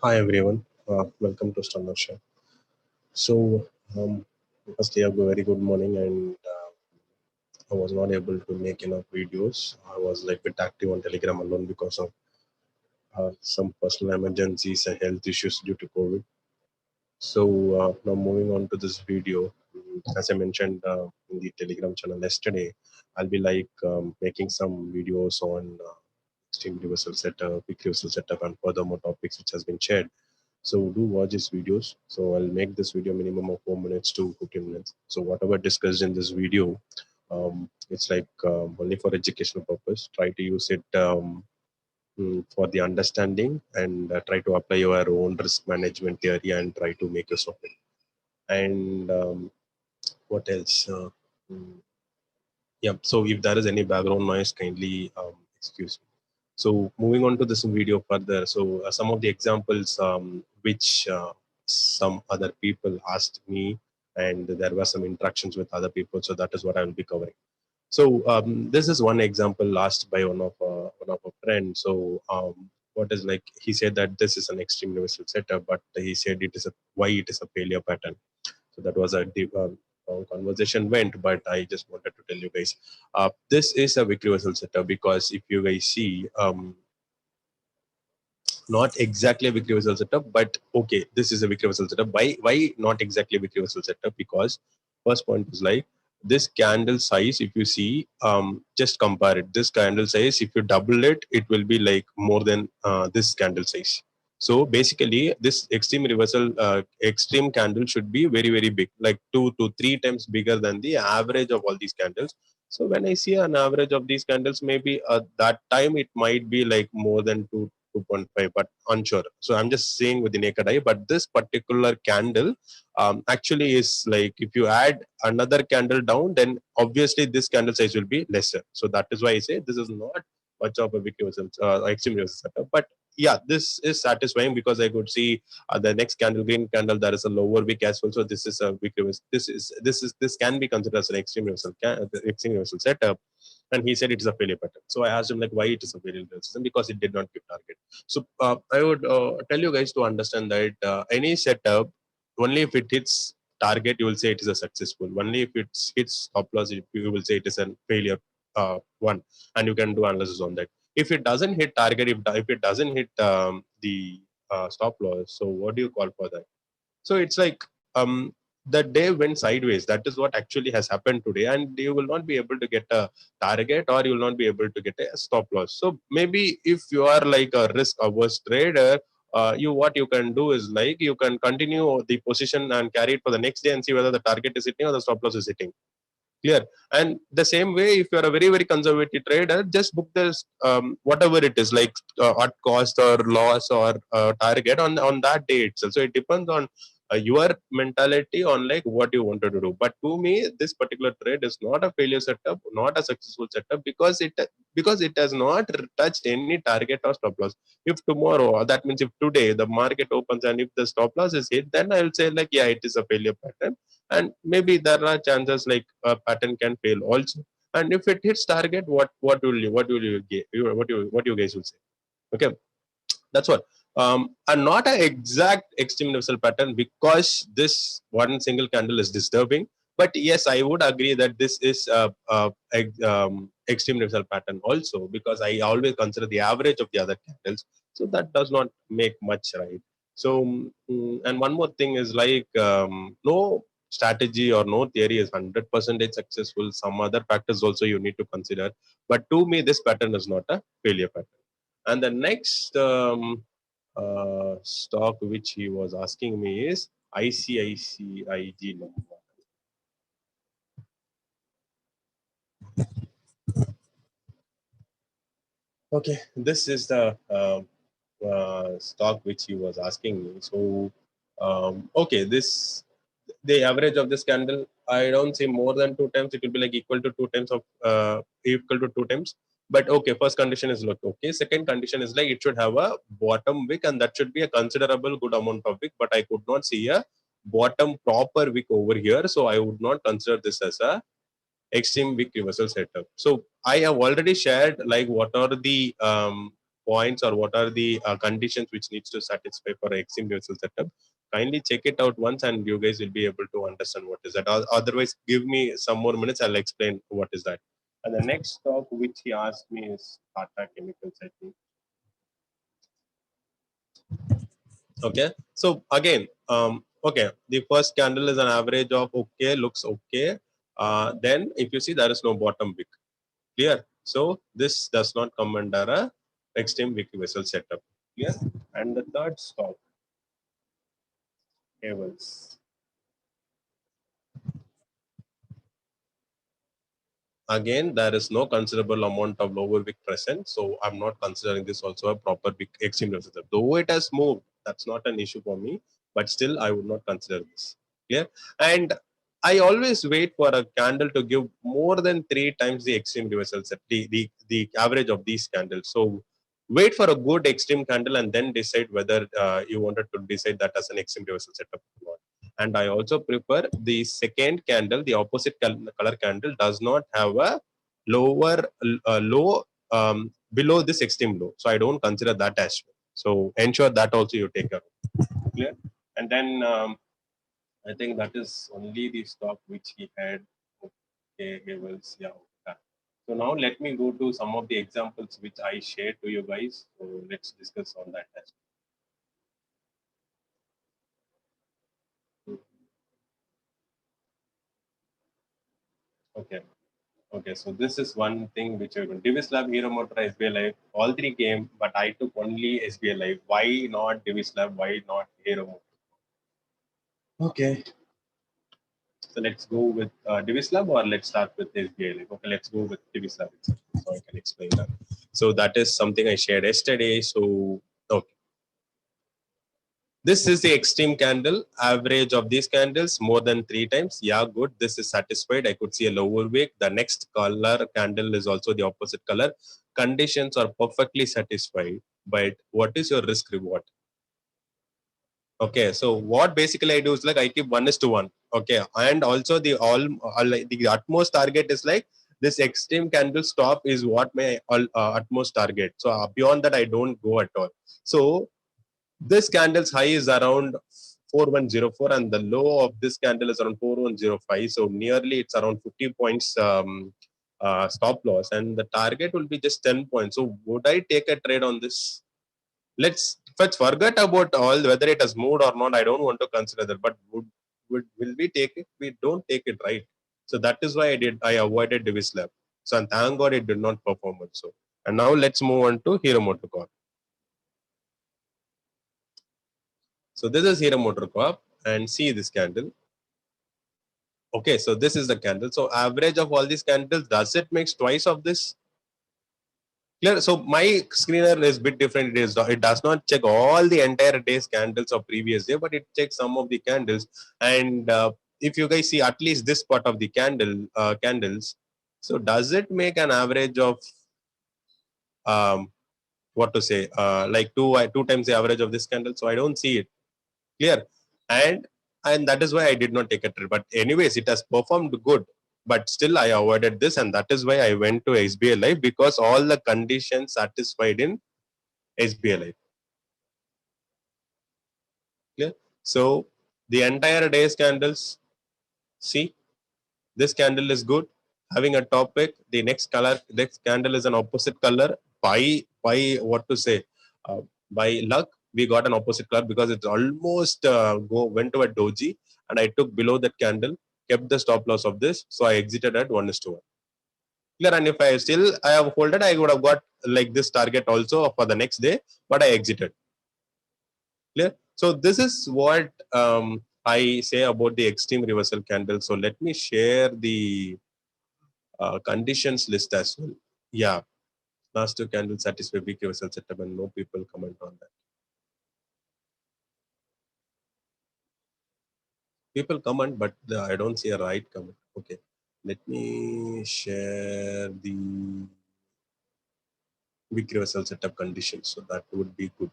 Hi everyone, welcome to Standard Show. So, firstly, have a very good morning, and I was not able to make enough videos. I was like bit active on Telegram alone because of some personal emergencies and health issues due to COVID. So now moving on to this video, as I mentioned in the Telegram channel yesterday, I'll be making some videos on extreme reversal setup, quick reversal setup, and furthermore topics which has been shared. So do watch these videos. So I'll make this video minimum of 4 minutes to 15 minutes. So whatever discussed in this video, it's only for educational purpose. Try to use it for the understanding and try to apply your own risk management theory and try to make use of it. And what else? Mm, yeah. So if there is any background noise, kindly excuse me. So moving on to this video further, so some of the examples which some other people asked me, and there were some interactions with other people. So that is what I will be covering. So this is one example asked by one of a friend. So what is like he said that this is an extreme universal setup, but he said it is a why it is a failure pattern. So that was a deep long conversation went, but I just wanted to tell you guys, this is a weak reversal setup because if you guys see, not exactly a weak reversal setup, but okay, this is a weak reversal setup. Why not exactly a weak reversal setup? Because first point is like this candle size. If you see, just compare it. This candle size, if you double it, it will be like more than this candle size. So basically, this extreme reversal, extreme candle should be very very big, like 2 to 3 times bigger than the average of all these candles. So when I see an average of these candles, maybe that time it might be like more than 2.5, but unsure. So I'm just saying with the naked eye. But this particular candle actually is like if you add another candle down, then obviously this candle size will be lesser. So that is why I say this is not much of a big extreme reversal setup. But yeah, this is satisfying because I could see the next candle, green candle, there is a lower wick as well. So this is a wick reversal. This can be considered as an extreme reversal setup. And he said it is a failure pattern. So I asked him like why it is a failure system, because it did not give target. So I would tell you guys to understand that any setup, only if it hits target, you will say it is a successful. Only if it hits stop loss, you will say it is a failure one, and you can do analysis on that. If it doesn't hit target, if it doesn't hit the stop loss, so what do you call for that? So it's like the day went sideways. That is what actually has happened today, and you will not be able to get a target, or you will not be able to get a stop loss. So maybe if you are like a risk averse trader, you what you can do is like you can continue the position and carry it for the next day and see whether the target is hitting or the stop loss is hitting. Clear. And the same way, if you are a very very conservative trader, just book this whatever it is, like at cost or loss or target on that day itself. So it depends on your mentality on like what you wanted to do. But to me, this particular trade is not a failure setup, not a successful setup, because it has not touched any target or stop loss. If tomorrow, or that means if today the market opens and if the stop loss is hit, then I will say like yeah, it is a failure pattern. And maybe there are chances like a pattern can fail also. And if it hits target, what you guys will say? Okay, that's what. And not an exact extreme universal pattern, because this one single candle is disturbing. But yes, I would agree that this is extreme universal pattern also, because I always consider the average of the other candles. So that does not make much, right? So, and one more thing is like no strategy or no theory is 100% successful. Some other factors also you need to consider. But to me, this pattern is not a failure pattern. And the next stock which he was asking me is ICICIG number. Okay, this is the stock which he was asking me. So, okay, this the average of this candle, I don't say more than 2 times. It will be like equal to 2 times. But okay, first condition is look okay. Second condition is like it should have a bottom wick, and that should be a considerable good amount of wick. But I could not see a bottom proper wick over here, so I would not consider this as a extreme wick reversal setup. So I have already shared like what are the points or what are the conditions which needs to satisfy for extreme reversal setup. Kindly check it out once and you guys will be able to understand what is that. Otherwise, give me some more minutes, I'll explain what is that. And the next stock which he asked me is Tata Chemicals, I think. Okay, so again, okay, the first candle is an average of okay, looks okay. Then if you see, there is no bottom wick. Clear? So this does not come under a extreme wick vessel setup. Clear? And the third stock, Havels. Again, there is no considerable amount of lower wick present, so I'm not considering this also a proper wick extreme vessel setup. Though it has moved, that's not an issue for me, but still I would not consider this. Clear? And I always wait for a candle to give more than 3 times the extreme reversal set, the average of these candles. So wait for a good extreme candle and then decide whether you wanted to decide that as an extreme reversal setup or not. And I also prefer the second candle, the opposite color candle does not have a low below this extreme low. So I don't consider that as well. So ensure that also you take care of. Clear? And then I think that is only the stock which he had. Okay, Havels, yeah. Okay. So now let me go to some of the examples which I shared to you guys. So let's discuss on that as well. Okay. Okay, so this is one thing which I will. Divis Lab, Hero Motor, SBI Live, all three came, but I took only SBI Live. Why not Divis Lab? Why not Hero Motor? Okay, so let's go with Divis Lab or let's start with SBI Live. Okay, let's go with Divis Lab itself, so I can explain that. So that is something I shared yesterday. So okay. This is the extreme candle. Average of these candles more than 3 times. Yeah, good. This is satisfied. I could see a lower wick. The next color candle is also the opposite color. Conditions are perfectly satisfied. But what is your risk reward? Okay, so what basically I do is like I keep 1:1. Okay, and also the utmost target is like this extreme candle stop is what my utmost target. So beyond that I don't go at all. So this candle's high is around 4104 and the low of this candle is around 4105. So nearly it's around 50 points stop loss and the target will be just 10 points. So would I take a trade on this? Let's forget about all whether it has moved or not. I don't want to consider that, but will we take it? We don't take it, right? So that is why I avoided Divis Lab. So and thank God it did not perform also. And now let's move on to Hero MotoCorp. So this is Hero MotoCorp and see this candle. Okay, so this is the candle. So average of all these candles, does it makes twice of this? Clear. So my screener is a bit different. It does not check all the entire day's candles of previous day, but it checks some of the candles. And if you guys see at least this part of the candles, so does it make an average of um, what to say like two times the average of this candle? So I don't see it. Clear. And that is why I did not take a trade. But anyways, it has performed good. But still, I avoided this, and that is why I went to SBI Live because all the conditions satisfied in SBI Live. Clear. So the entire day's candles. See, this candle is good. Having a topic. The next candle is an opposite color. By what to say? Uh, by luck, we got an opposite color because it's almost went to a doji, and I took below that candle, kept the stop loss of this, so I exited at 1:1. Clear. And if I have holded, I would have got like this target also for the next day, but I exited. Clear. So this is what I say about the extreme reversal candle. So let me share the conditions list as well. Yeah, last two candles satisfy weak reversal setup, and no people comment on that. People comment, but I don't see a right comment. Okay, let me share the weak reversal setup conditions. So that would be good.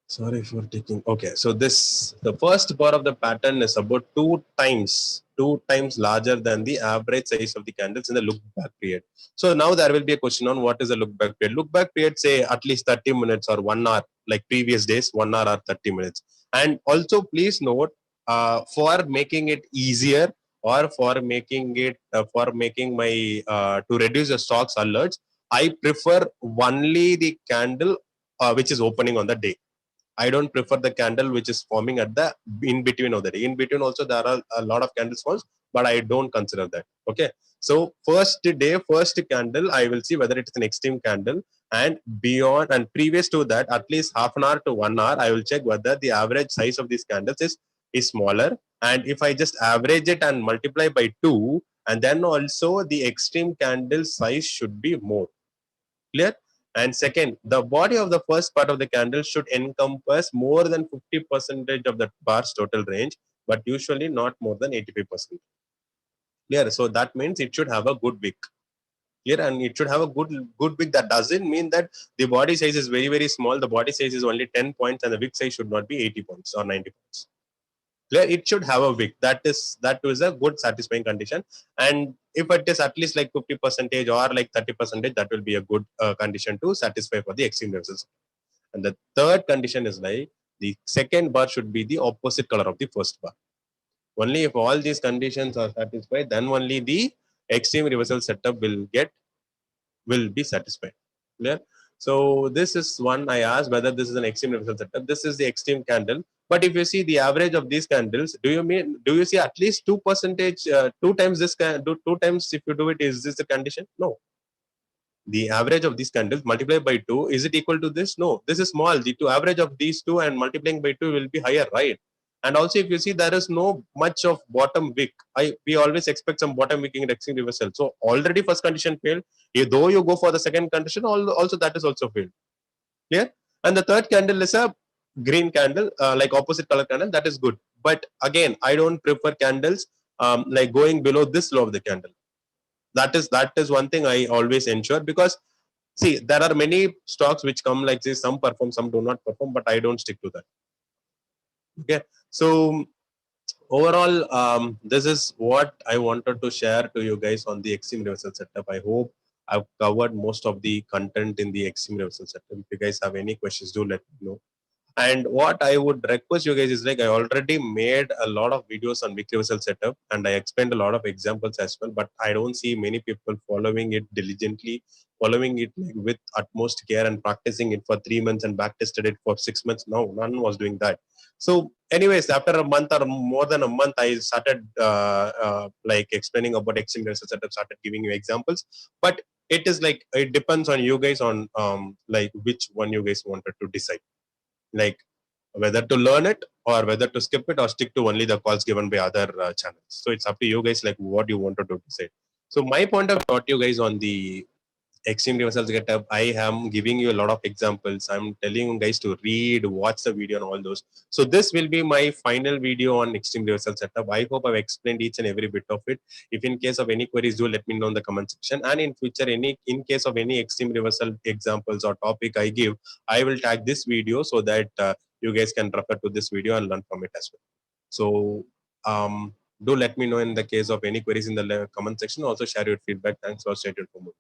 Sorry for taking. Okay, so the first bar of the pattern is about two 2 times larger than the average size of the candles in the look back period. So now there will be a question on what is a look back period. Look back period say at least 30 minutes or 1 hour, like previous days, 1 hour or 30 minutes. And also please note, for making it easier, or for making my to reduce the stocks alerts, I prefer only the candle which is opening on the day. I don't prefer the candle which is forming at the in between of the day. In between also there are a lot of candles forms, but I don't consider that. Okay. So first day, first candle, I will see whether it is an extreme candle, and beyond and previous to that, at least half an hour to 1 hour, I will check whether the average size of these candles is smaller. And if I just average it and multiply by 2, and then also the extreme candle size should be more. Clear? And second, the body of the first part of the candle should encompass more than 50% of the bar's total range, but usually not more than 85%. Clear? So that means it should have a good wick. Clear? And it should have a good wick. That doesn't mean that the body size is very, very small. The body size is only 10 points and the wick size should not be 80 points or 90 points. Clear? It should have a wick. That is a good satisfying condition. And if it is at least like 50% or like 30%, that will be a good condition to satisfy for the extreme results. And the third condition is like the second bar should be the opposite color of the first bar. Only if all these conditions are satisfied, then only the extreme reversal setup will be satisfied. Clear? So this is one I asked whether this is an extreme reversal setup. This is the extreme candle. But if you see the average of these candles, do you see at least 2%, 2 times this do 2 times if you do it, is this the condition? No. The average of these candles multiplied by 2, is it equal to this? No, this is small. The two average of these two and multiplying by 2 will be higher, right? And also if you see there is no much of bottom wick, we always expect some bottom wicking in extreme reversal. So already first condition failed. Though you go for the second condition, also that is also failed. Clear? And the third candle is a green candle, like opposite color candle. That is good. But again, I don't prefer candles like going below this low of the candle. That is one thing I always ensure, because see, there are many stocks which come like this. Some perform, some do not perform, but I don't stick to that. Okay. So overall, this is what I wanted to share to you guys on the extreme reversal setup. I hope I've covered most of the content in the extreme reversal setup. If you guys have any questions, do let me know. And what I would request you guys is like I already made a lot of videos on weekly reversal setup and I explained a lot of examples as well, but I don't see many people following it diligently, following it like with utmost care and practicing it for 3 months and back tested it for 6 months. No, none was doing that. So, anyways, after a month or more than a month, I started like explaining about extreme reversal setup, started giving you examples, but it is like it depends on you guys on like which one you guys wanted to decide, like whether to learn it or whether to skip it or stick to only the calls given by other channels. So it's up to you guys, like what you want to do decide. So my point of taught you guys on the extreme reversals setup. I am giving you a lot of examples. I'm telling you guys to read, watch the video and all those. So this will be my final video on extreme reversal setup. I hope I've explained each and every bit of it. If in case of any queries, do let me know in the comment section. And in future, in case of any extreme reversal examples or topic I give, I will tag this video so that you guys can refer to this video and learn from it as well. So do let me know in the case of any queries in the comment section. Also share your feedback. Thanks for staying tuned for more.